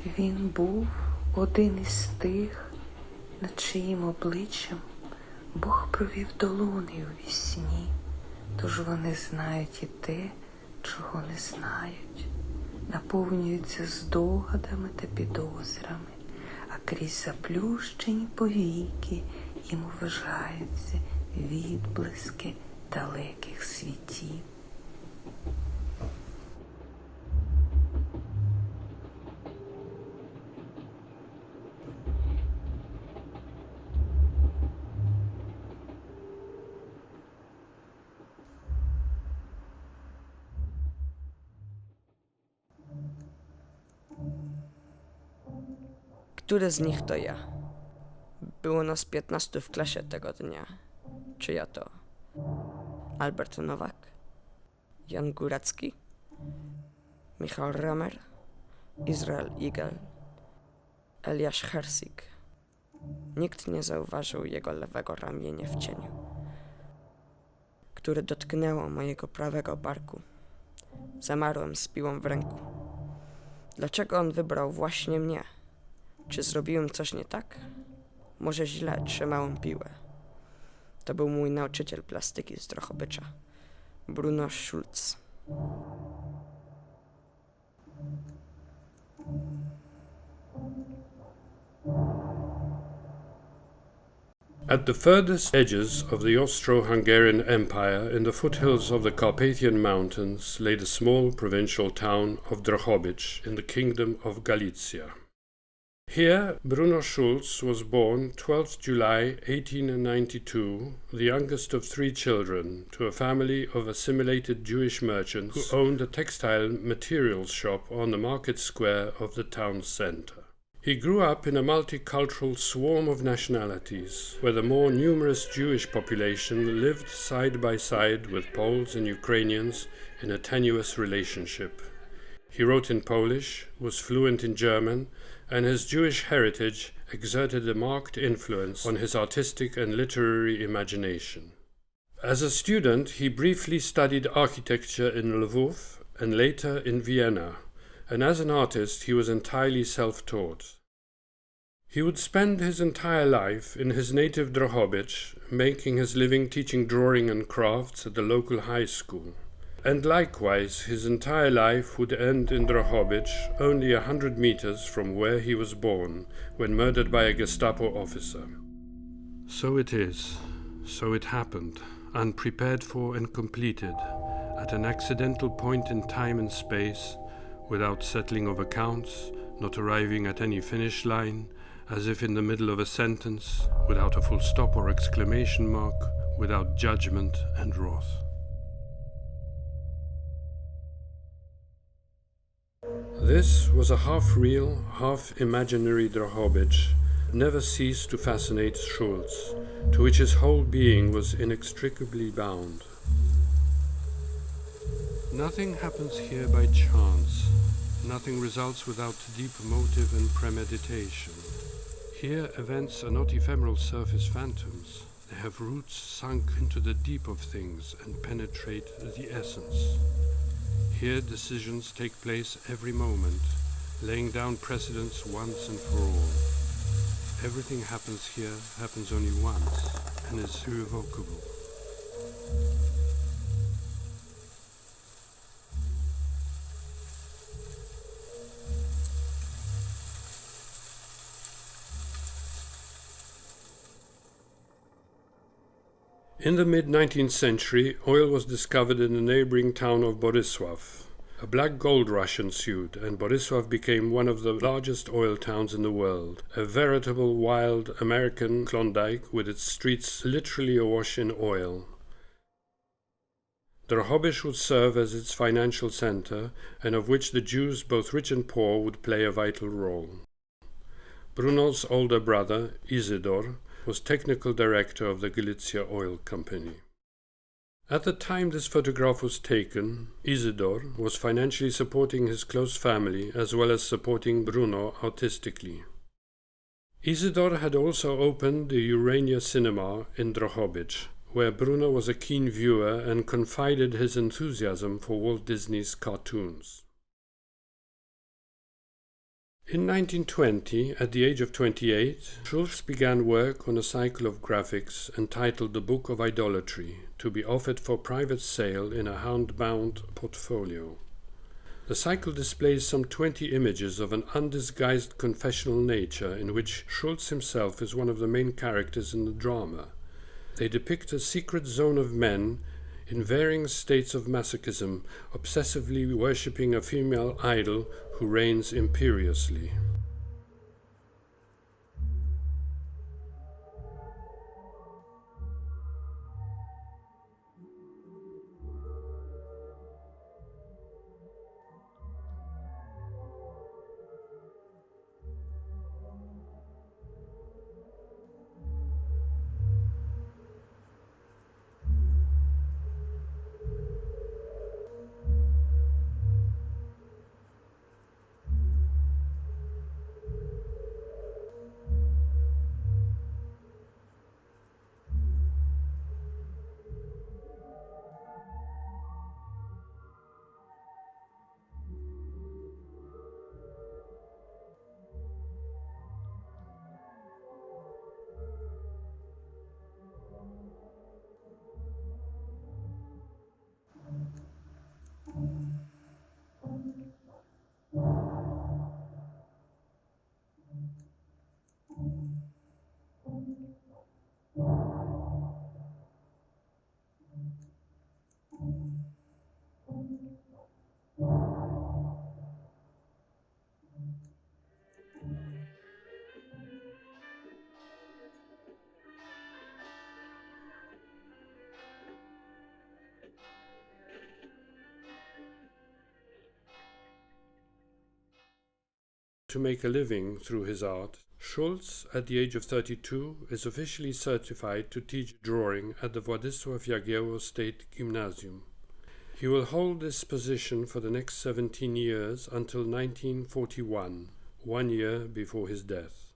Він був один із тих, над чиїм обличчям Бог провів долони у вісні, тож вони знають і те, чого не знають, наповнюються здогадами та підозрами, а крізь заплющені повіки їм вважаються відблиски далеких світів. Który z nich to ja? Było nas 15 w klasie tego dnia. Czy ja to Albert Nowak, Jan Góracki, Michał Ramer, Izrael Igel, Eliasz Hersik. Nikt nie zauważył jego lewego ramienia w cieniu, które dotknęło mojego prawego barku. Zamarłem z piłą w ręku. Dlaczego on wybrał właśnie mnie? Czy zrobiłem coś nie tak? Może źle trzymałem piłę. To był mój nauczyciel plastyki z Drohobycza, Bruno Schulz. At the furthest edges of the Austro-Hungarian Empire, in the foothills of the Carpathian Mountains, lay the small provincial town of Drohobycz in the Kingdom of Galicia. Here, Bruno Schulz was born 12th July 1892, the youngest of 3 children, to a family of assimilated Jewish merchants who owned a textile materials shop on the market square of the town center. He grew up in a multicultural swarm of nationalities, where the more numerous Jewish population lived side by side with Poles and Ukrainians in a tenuous relationship. He wrote in Polish, was fluent in German, and his Jewish heritage exerted a marked influence on his artistic and literary imagination. As a student, he briefly studied architecture in Lwów and later in Vienna, and as an artist he was entirely self-taught. He would spend his entire life in his native Drohobycz, making his living teaching drawing and crafts at the local high school. And likewise, his entire life would end in Drohobycz, only 100 meters from where he was born, when murdered by a Gestapo officer. So it is, so it happened, unprepared for and completed, at an accidental point in time and space, without settling of accounts, not arriving at any finish line, as if in the middle of a sentence, without a full stop or exclamation mark, without judgment and wrath. This was a half-real, half-imaginary Drohobycz, never ceased to fascinate Schulz, to which his whole being was inextricably bound. Nothing happens here by chance. Nothing results without deep motive and premeditation. Here events are not ephemeral surface phantoms. They have roots sunk into the deep of things and penetrate the essence. Here decisions take place every moment, laying down precedents once and for all. Everything happens here, happens only once, and is irrevocable. In the mid-19th century, oil was discovered in the neighboring town of Bolesław. A black gold rush ensued, and Bolesław became one of the largest oil towns in the world, a veritable wild American Klondike with its streets literally awash in oil. Drohobycz would serve as its financial center, and of which the Jews, both rich and poor, would play a vital role. Bruno's older brother, Isidor, was technical director of the Galicia Oil Company. At the time this photograph was taken, Isidor was financially supporting his close family as well as supporting Bruno artistically. Isidor had also opened the Urania Cinema in Drohobycz, where Bruno was a keen viewer and confided his enthusiasm for Walt Disney's cartoons. In 1920, at the age of 28, Schulz began work on a cycle of graphics entitled The Book of Idolatry, to be offered for private sale in a hand-bound portfolio. The cycle displays some 20 images of an undisguised confessional nature in which Schulz himself is one of the main characters in the drama. They depict a secret zone of men in varying states of masochism, obsessively worshipping a female idol who reigns imperiously. To make a living through his art, Schulz, at the age of 32, is officially certified to teach drawing at the Władysław State Gymnasium. He will hold this position for the next 17 years until 1941, 1 year before his death.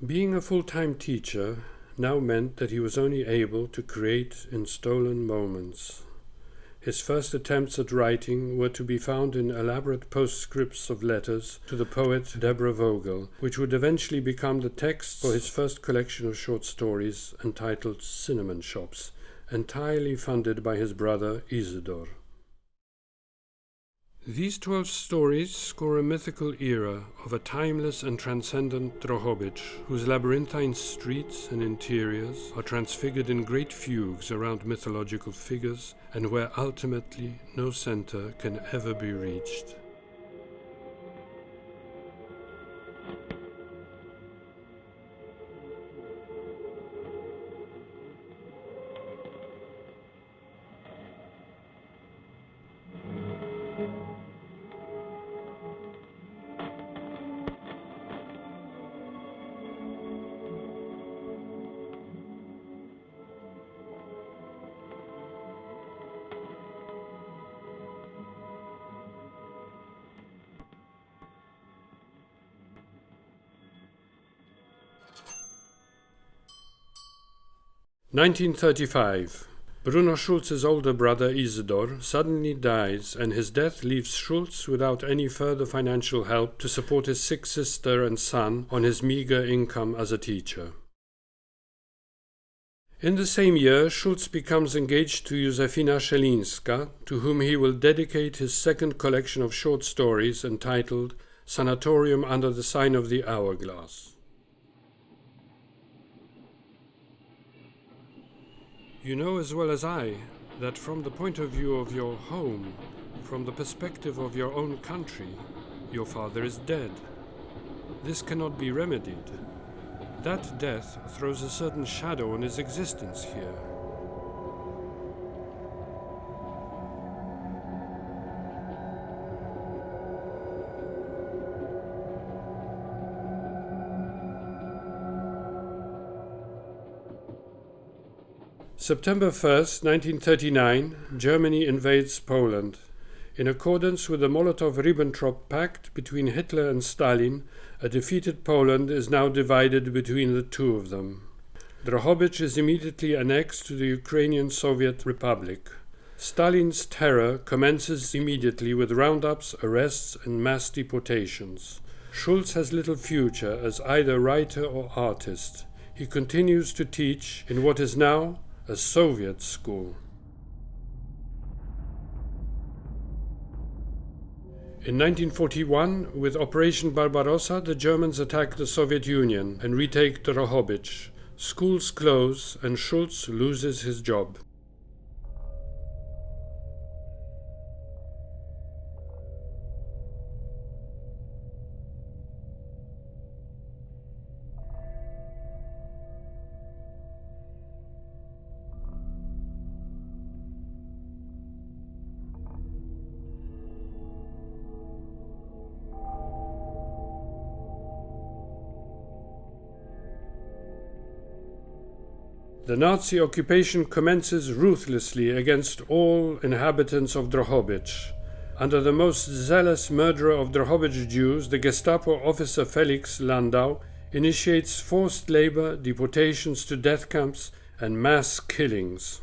Being a full-time teacher now meant that he was only able to create in stolen moments. His first attempts at writing were to be found in elaborate postscripts of letters to the poet Deborah Vogel, which would eventually become the text for his first collection of short stories entitled Cinnamon Shops, entirely funded by his brother Isidor. These 12 stories score a mythical era of a timeless and transcendent Drohobycz, whose labyrinthine streets and interiors are transfigured in great fugues around mythological figures, and where ultimately no center can ever be reached. (1935). Bruno Schulz's older brother Isidor suddenly dies, and his death leaves Schulz without any further financial help to support his sick sister and son on his meager income as a teacher. In the same year, Schulz becomes engaged to Józefina Szelińska, to whom he will dedicate his second collection of short stories entitled Sanatorium under the Sign of the Hourglass. You know as well as I that from the point of view of your home, from the perspective of your own country, your father is dead. This cannot be remedied. That death throws a certain shadow on his existence here. September 1st, 1939, Germany invades Poland. In accordance with the Molotov-Ribbentrop Pact between Hitler and Stalin, a defeated Poland is now divided between the two of them. Drohobycz is immediately annexed to the Ukrainian Soviet Republic. Stalin's terror commences immediately with roundups, arrests, and mass deportations. Schulz has little future as either writer or artist. He continues to teach in what is now a Soviet school. In 1941, with Operation Barbarossa, the Germans attack the Soviet Union and retake Drohobycz. Schools close and Schulz loses his job. The Nazi occupation commences ruthlessly against all inhabitants of Drohobycz. Under the most zealous murderer of Drohobycz Jews, the Gestapo officer Felix Landau initiates forced labor, deportations to death camps, and mass killings.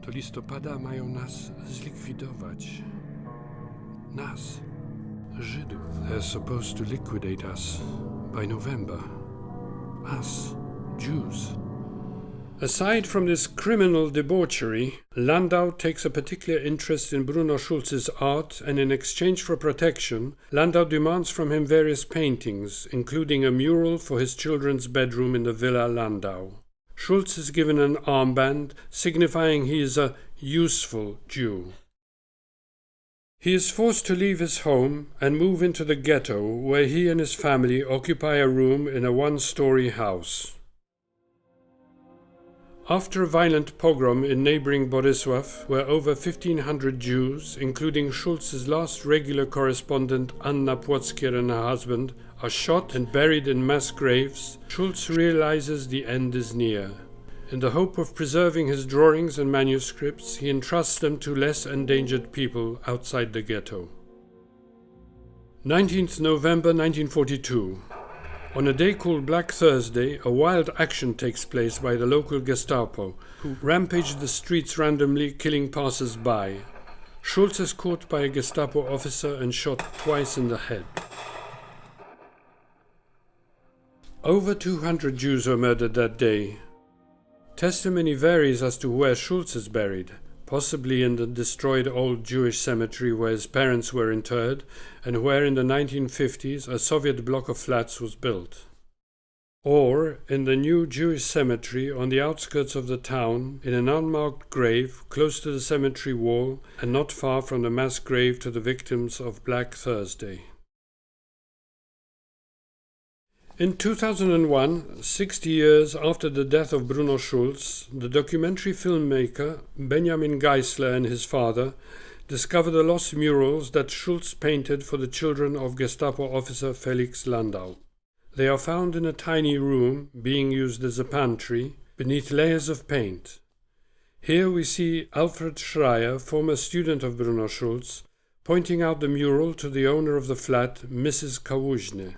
Do listopada mają nas zlikwidować. Nas, Żydów. They're supposed to liquidate us by November. Us, Jews. Aside from this criminal debauchery, Landau takes a particular interest in Bruno Schulz's art, and in exchange for protection, Landau demands from him various paintings, including a mural for his children's bedroom in the Villa Landau. Schulz is given an armband, signifying he is a useful Jew. He is forced to leave his home and move into the ghetto, where he and his family occupy a room in a one-story house. After a violent pogrom in neighboring Borisław, where over 1,500 Jews, including Schulz's last regular correspondent Anna Płockier and her husband, are shot and buried in mass graves, Schulz realizes the end is near. In the hope of preserving his drawings and manuscripts, he entrusts them to less endangered people outside the ghetto. 19th November 1942. On a day called Black Thursday, a wild action takes place by the local Gestapo, who rampage the streets randomly, killing passers-by. Schulz is caught by a Gestapo officer and shot twice in the head. Over 200 Jews were murdered that day. Testimony varies as to where Schulz is buried, possibly in the destroyed old Jewish cemetery where his parents were interred, and where in the 1950s a Soviet block of flats was built. Or in the new Jewish cemetery on the outskirts of the town, in an unmarked grave close to the cemetery wall and not far from the mass grave to the victims of Black Thursday. In 2001, 60 years after the death of Bruno Schulz, the documentary filmmaker Benjamin Geisler and his father discovered the lost murals that Schulz painted for the children of Gestapo officer Felix Landau. They are found in a tiny room, being used as a pantry, beneath layers of paint. Here we see Alfred Schreier, former student of Bruno Schulz, pointing out the mural to the owner of the flat, Mrs. Kałużny.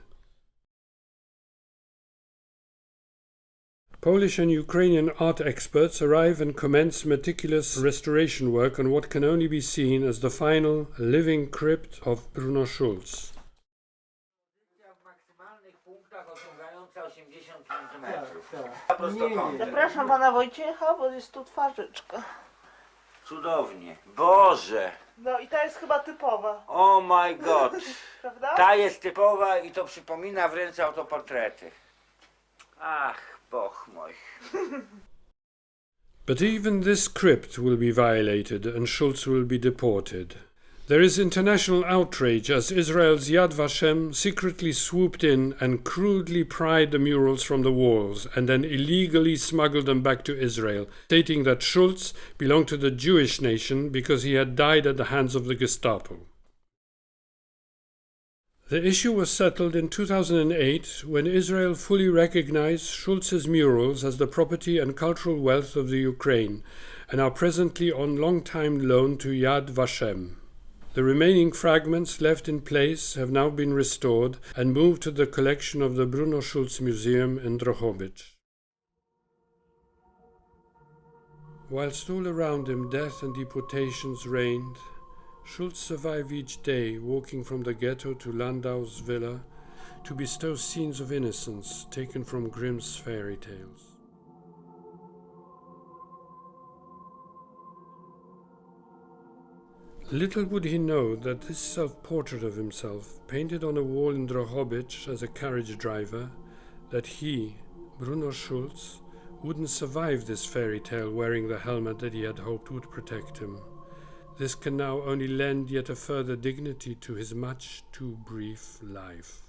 Polish and Ukrainian art experts arrive and commence meticulous restoration work on what can only be seen as the final living crypt of Bruno Schulz. 80 cm. Tak. Prostokątem. Zapraszam pana Wojciecha, bo jest tu twarzyczka. Cudownie. Boże! No i ta jest chyba typowa, Oh my god! prawda? Ta jest typowa i to przypomina w ręce autoportrety. Ach, Boch mój. But even this crypt will be violated and Schulz will be deported. There is international outrage as Israel's Yad Vashem secretly swooped in and crudely pried the murals from the walls and then illegally smuggled them back to Israel, stating that Schulz belonged to the Jewish nation because he had died at the hands of the Gestapo. The issue was settled in 2008 when Israel fully recognized Schulz's murals as the property and cultural wealth of the Ukraine and are presently on long-time loan to Yad Vashem. The remaining fragments left in place have now been restored and moved to the collection of the Bruno-Schulz Museum in Drohobycz. Whilst all around him death and deportations reigned, Schulz survived each day, walking from the ghetto to Landau's villa to bestow scenes of innocence taken from Grimm's fairy tales. Little would he know that this self-portrait of himself, painted on a wall in Drohobycz as a carriage driver, that he, Bruno Schulz, wouldn't survive this fairy tale wearing the helmet that he had hoped would protect him. This can now only lend yet a further dignity to his much too brief life.